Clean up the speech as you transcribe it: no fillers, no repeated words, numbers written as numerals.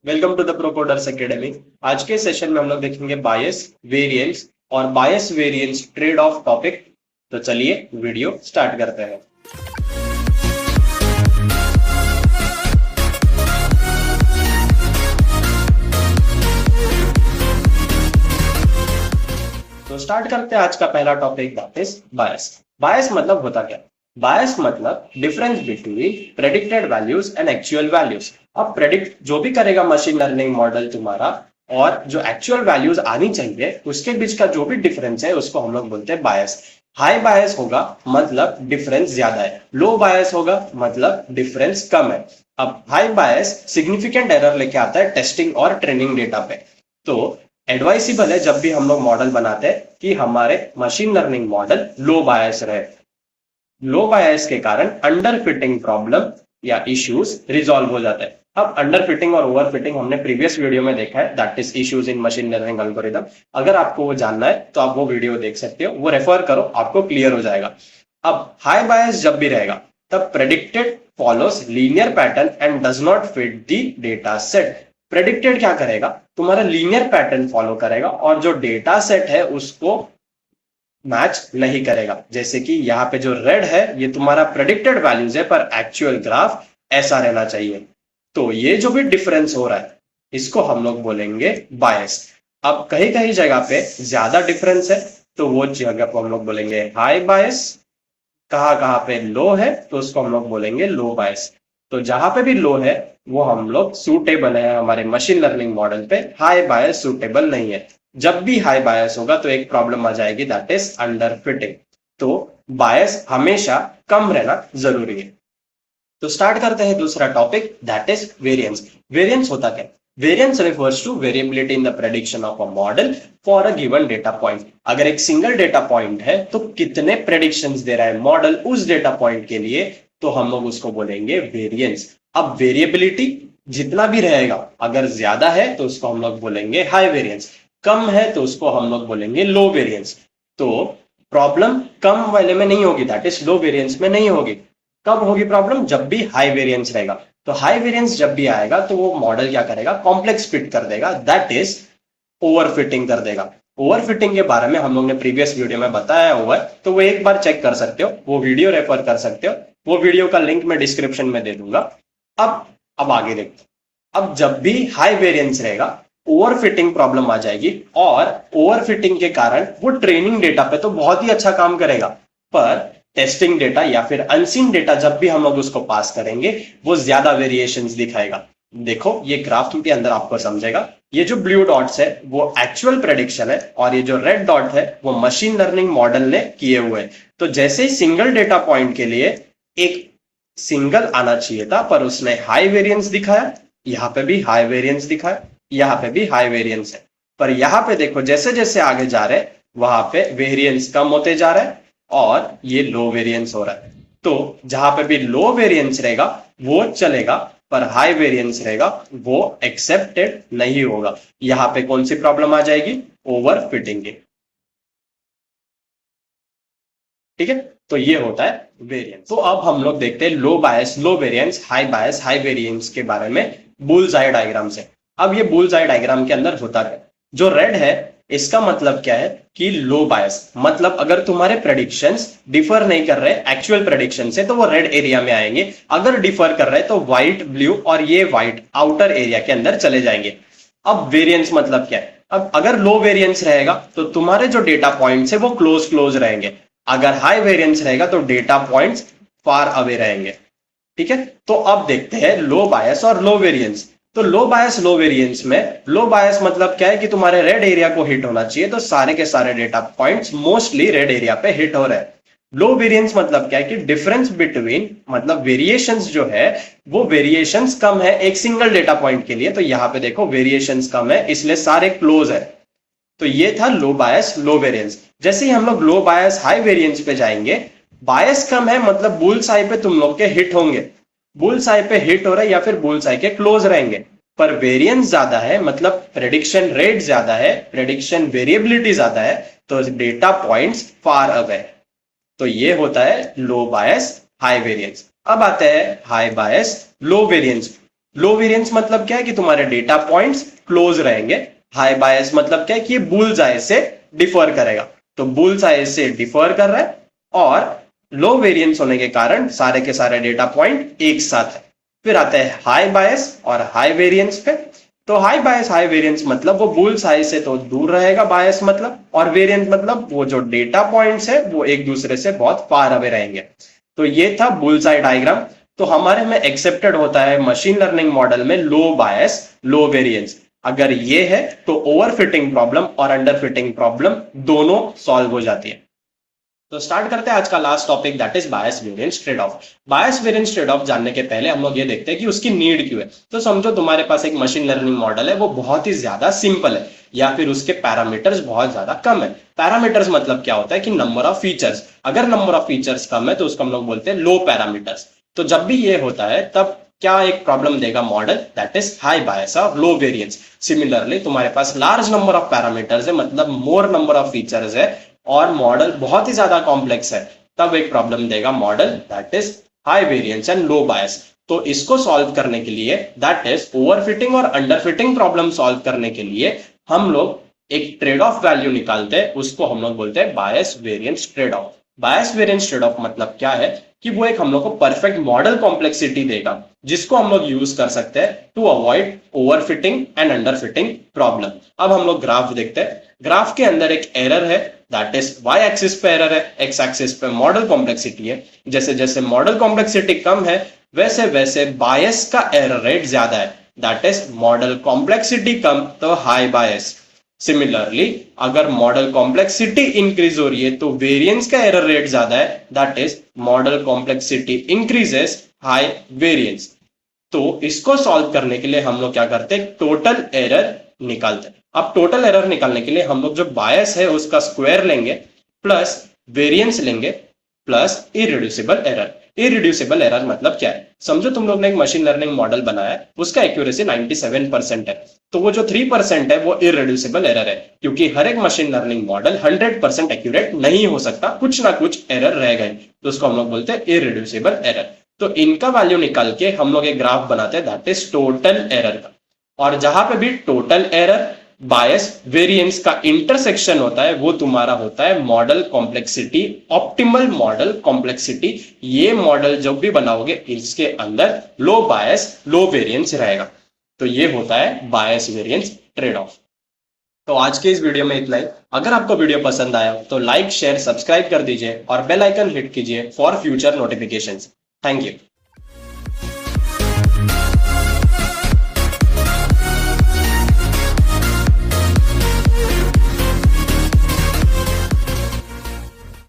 Welcome to the Procoders academy. आज के session में हम लोग देखेंगे बायस, वेरिएंस और बायस वेरिएंस ट्रेड ऑफ टॉपिक। तो चलिए वीडियो स्टार्ट करते हैं। तो स्टार्ट करते हैं आज का पहला टॉपिक, दैट इज बायस। बायस मतलब होता क्या? बायस मतलब difference between predicted values and actual values. अब प्रेडिक्ट जो भी करेगा मशीन लर्निंग मॉडल तुम्हारा और जो एक्चुअल वैल्यूज आनी चाहिए उसके बीच का जो भी डिफरेंस है उसको हम लोग बोलते हैं बायस। हाई बायस होगा मतलब डिफरेंस ज्यादा है, लो बायस होगा मतलब डिफरेंस कम है। अब हाई बायस सिग्निफिकेंट एरर लेके आता है टेस्टिंग और ट्रेनिंग डेटा पे। तो एडवाइसेबल है जब भी हम लोग मॉडल बनाते हैं कि हमारे मशीन लर्निंग मॉडल लो बायस रहे। लो बायस के कारण अंडर फिटिंग प्रॉब्लम या इश्यूज रिजॉल्व हो जाते हैं। अब अंडर फिटिंग और ओवर फिटिंग हमने प्रीवियस वीडियो में देखा है, that is issues in machine learning algorithm. अगर आपको वो जानना है तो आप वो वीडियो देख सकते हो, वो रेफर करो, आपको क्लियर हो जाएगा। अब हाई बायस जब भी रहेगा तब predicted follows linear pattern and does not fit the data set. Predicted क्या करेगा? तुम्हारा लीनियर पैटर्न फॉलो करेगा और जो डेटा सेट है उसको मैच नहीं करेगा। जैसे कि यहाँ पे जो रेड है ये तुम्हारा प्रेडिक्टेड वैल्यूज है पर एक्चुअल ग्राफ ऐसा रहना चाहिए। तो ये जो भी डिफरेंस हो रहा है इसको हम लोग बोलेंगे बायस। अब कहीं कहीं जगह पे ज्यादा डिफरेंस है तो वो जगह को हम लोग बोलेंगे हाई बायस। कहाँ पे लो है तो उसको हम लोग बोलेंगे लो बायस। तो जहां पे भी लो है वो हम लोग सूटेबल है हमारे मशीन लर्निंग मॉडल पे, हाई बायस सूटेबल नहीं है। जब भी हाई बायस होगा तो एक प्रॉब्लम आ जाएगी, दैट इज अंडर फिटिंग। तो बायस हमेशा कम रहना जरूरी है। तो स्टार्ट करते हैं दूसरा topic, that is variance. Variance होता क्या? Variance refers to variability in the prediction of a model for a given data point। अगर एक सिंगल डेटा पॉइंट है तो कितने प्रेडिक्शंस दे रहा है मॉडल उस डेटा पॉइंट के लिए, तो हम लोग उसको बोलेंगे वेरिएंस। अब वेरिएबिलिटी जितना भी रहेगा, अगर ज्यादा है तो उसको हम लोग बोलेंगे हाई वेरिएंस, कम है तो उसको हम लोग बोलेंगे लो वेरिएंस। तो प्रॉब्लम कम वाले में नहीं होगी, दैट इज लो वेरिएंस में नहीं होगी। कब होगी प्रॉब्लम? जब भी हाई वेरिएंस रहेगा। तो हाई वेरिएंस जब भी आएगा तो वो मॉडल क्या करेगा? कॉम्प्लेक्स फिट कर देगा, दैट इज ओवर फिटिंग कर देगा। ओवर फिटिंग के बारे में हम लोग ने प्रीवियस वीडियो में बताया ओवर, तो वो एक बार चेक कर सकते हो, वो वीडियो रेफर कर सकते हो, वो वीडियो का लिंक मैं डिस्क्रिप्शन में दे दूंगा। अब आगे देखते। अब जब भी हाई वेरिएंस रहेगा ओवर फिटिंग प्रॉब्लम आ जाएगी और ओवर फिटिंग के कारण वो ट्रेनिंग डेटा पे तो बहुत ही अच्छा काम करेगा, पर टेस्टिंग डेटा या फिर अनसीन डेटा जब भी हम लोग उसको पास करेंगे वो ज्यादा वेरिएशंस दिखाएगा। देखो ये ग्राफ के अंदर आपको समझेगा, ये जो ब्लू डॉट्स है वो एक्चुअल प्रेडिक्शन है और ये जो रेड डॉट है वो मशीन लर्निंग मॉडल ने किए हुए हैं। तो जैसे ही सिंगल डेटा पॉइंट के लिए एक सिंगल आना चाहिए था पर उसने हाई वेरिएंस दिखाया, यहाँ पे भी हाई वेरिएंस दिखाया, यहाँ पे भी हाई वेरिएंस है, पर यहाँ पे देखो जैसे जैसे आगे जा रहे वहां पे वेरिएंस कम होते जा रहा है और ये लो वेरिएंस हो रहा है। तो जहां पे भी लो वेरिएंस रहेगा वो चलेगा, पर हाई वेरिएंस रहेगा वो एक्सेप्टेड नहीं होगा। यहां पे कौन सी प्रॉब्लम आ जाएगी? ओवर फिटिंग की। ठीक है, तो ये होता है वेरिएंस। तो अब हम लोग देखते हैं लो बायस, लो वेरिएंस, हाई वेरिएंस के बारे में बुल्स आई डायग्राम से। अब ये बुल्स आई डायग्राम के अंदर होता है, जो रेड है इसका मतलब क्या है कि लो बायस, मतलब अगर तुम्हारे प्रेडिक्शंस डिफर नहीं कर रहे एक्चुअल प्रेडिक्शन से तो वो रेड एरिया में आएंगे, अगर डिफर कर रहे तो व्हाइट, ब्लू और ये व्हाइट आउटर एरिया के अंदर चले जाएंगे। अब वेरिएंस मतलब क्या है? अब अगर लो वेरिएंस रहेगा तो तुम्हारे जो डेटा पॉइंट्स है वो क्लोज रहेंगे, अगर हाई वेरिएंस रहेगा तो डेटा पॉइंट्स फार अवे रहेंगे। ठीक है, तो अब देखते हैं लो बायस और लो वेरिएंस। तो लो बायस लो वेरिएंस में लो बायस मतलब क्या है कि तुम्हारे रेड एरिया को हिट होना चाहिए, तो सारे के सारे data points mostly red area पे हिट हो रहे हैं। लो वेरिएंस मतलब क्या है कि डिफरेंस बिटवीन, मतलब वेरिएशंस जो है वो वेरिएशंस कम है एक सिंगल डेटा पॉइंट के लिए। तो यहाँ पे देखो वेरिएशंस कम है इसलिए सारे क्लोज है। तो ये था लो बायस लो वेरिएंस। जैसे ही हम लोग लो बायस हाई वेरिएंस पे जाएंगे, बायस कम है मतलब बुल्स आई पे तुम लोग के हिट होंगे, बुल्स आई पे हिट हो रहा है या फिर बुल्स आई के क्लोज रहेंगे। पर वेरिएंस ज्यादा है मतलब प्रेडिक्शन रेट ज्यादा है, प्रेडिक्शन वेरिएबिलिटी ज्यादा है, तो डेटा पॉइंट्स फार अवे। तो ये होता है लो बायस हाई वेरिएंस। अब आते हैं हाई बायस लो वेरिएंस। लो वेरिएंस मतलब क्या है कि तुम्हारे डेटा पॉइंट्स क्लोज रहेंगे। हाई बायस मतलब क्या है कि ये बुल्स आई से डिफर करेगा, तो बुल्स आई से डिफर कर रहा है और लो वेरिएंस होने के कारण सारे के सारे डेटा पॉइंट एक साथ है। फिर आते हैं हाई बायस और हाई वेरिएंस पे। तो हाई बायस हाई वेरिएंस मतलब वो बुल्स आई से तो दूर रहेगा बायस मतलब, और वेरिएंस मतलब वो जो डेटा पॉइंट्स है वो एक दूसरे से बहुत फार अवे रहेंगे। तो ये था बुल्स आई डायग्राम। तो हमारे में एक्सेप्टेड होता है मशीन लर्निंग मॉडल में लो बायस लो वेरिएंस। अगर ये है तो ओवर फिटिंग प्रॉब्लम और अंडर फिटिंग प्रॉब्लम दोनों सॉल्व हो जाती है। तो स्टार्ट करते हैं आज का last topic, that is bias variance trade off. Bias variance trade of जानने के पहले हम लोग ये देखते हैं कि उसकी नीड क्यों है। तो समझो तुम्हारे पास एक मशीन लर्निंग मॉडल है, वो बहुत ही ज्यादा सिंपल है या फिर उसके पैरामीटर्स बहुत ज्यादा कम है। पैरामीटर्स मतलब क्या होता है कि नंबर ऑफ फीचर्स। अगर नंबर ऑफ फीचर्स कम है तो उसको हम लोग बोलते हैं लो पैरामीटर्स। तो जब भी ये होता है तब क्या एक प्रॉब्लम देगा मॉडल, दैट इज हाई बायस और लो वेरिएंस। सिमिलरली तुम्हारे पास लार्ज नंबर ऑफ पैरामीटर्स है, मतलब मोर नंबर ऑफ फीचर्स है और मॉडल बहुत ही ज्यादा कॉम्प्लेक्स है, तब एक प्रॉब्लम देगा model that is high variance and low bias. तो इसको सॉल्व करने के लिए, दैट इज ओवरफिटिंग और अंडरफिटिंग प्रॉब्लम सॉल्व करने के लिए हम लोग एक ट्रेड ऑफ वैल्यू निकालते हैं, उसको हम लोग बोलते हैं bias variance trade off. Bias variance trade off मतलब क्या है कि वो एक हम लोग को परफेक्ट मॉडल कॉम्प्लेक्सिटी देगा, जिसको हम लोग यूज कर सकते हैं to avoid overfitting and underfitting problem. अब हम लोग ग्राफ देखते हैं। ग्राफ के अंदर एक एरर है, दैट इज वाई एक्सिस पे एरर है, एक्स एक्सिस पे मॉडल कॉम्प्लेक्सिटी है। जैसे जैसे मॉडल कॉम्प्लेक्सिटी कम है वैसे वैसे बायस का एरर रेट ज्यादा है, दैट इज मॉडल कॉम्प्लेक्सिटी कम तो हाई बायस। सिमिलरली अगर मॉडल कॉम्प्लेक्सिटी इंक्रीज हो रही है तो वेरिएंस का एरर रेट ज्यादा है, that is model complexity increases high variance. तो इसको सॉल्व करने के लिए हम लोग क्या करते हैं, टोटल एरर निकालते हैं। अब टोटल एरर निकालने के लिए हम लोग जो बायस है उसका स्क्वायर लेंगे प्लस वेरिएंस लेंगे plus irreducible error. Irreducible error मतलब क्या है, समझो तुम लोग ने एक मशीन लर्निंग मॉडल बनाया है, उसका एक्यूरेसी 97% है, तो वो जो 3% है वो इरिड्यूसिबल एरर है, क्योंकि हर एक मशीन लर्निंग मॉडल 100% एक्यूरेट नहीं हो सकता, कुछ ना कुछ एरर रहेगा, तो उसको हम लोग बोलते हैं इरिड्यूसिबल एरर। तो इनका वैल्यू निकाल के हम लोग एक ग्राफ बनाते हैं, दैट इज टोटल एरर का। और जहां पे भी टोटल एरर बायस वेरिएंस का इंटरसेक्शन होता है वो तुम्हारा होता है model complexity, optimal model complexity. ये मॉडल जब भी बनाओगे इसके अंदर लो बायस लो वेरिएंस रहेगा। तो ये होता है बायस वेरिएंस ट्रेड ऑफ। तो आज के इस वीडियो में इतना ही। अगर आपको वीडियो पसंद आया तो लाइक शेयर सब्सक्राइब कर दीजिए और बेल आइकन हिट कीजिए for future notifications. Thank you.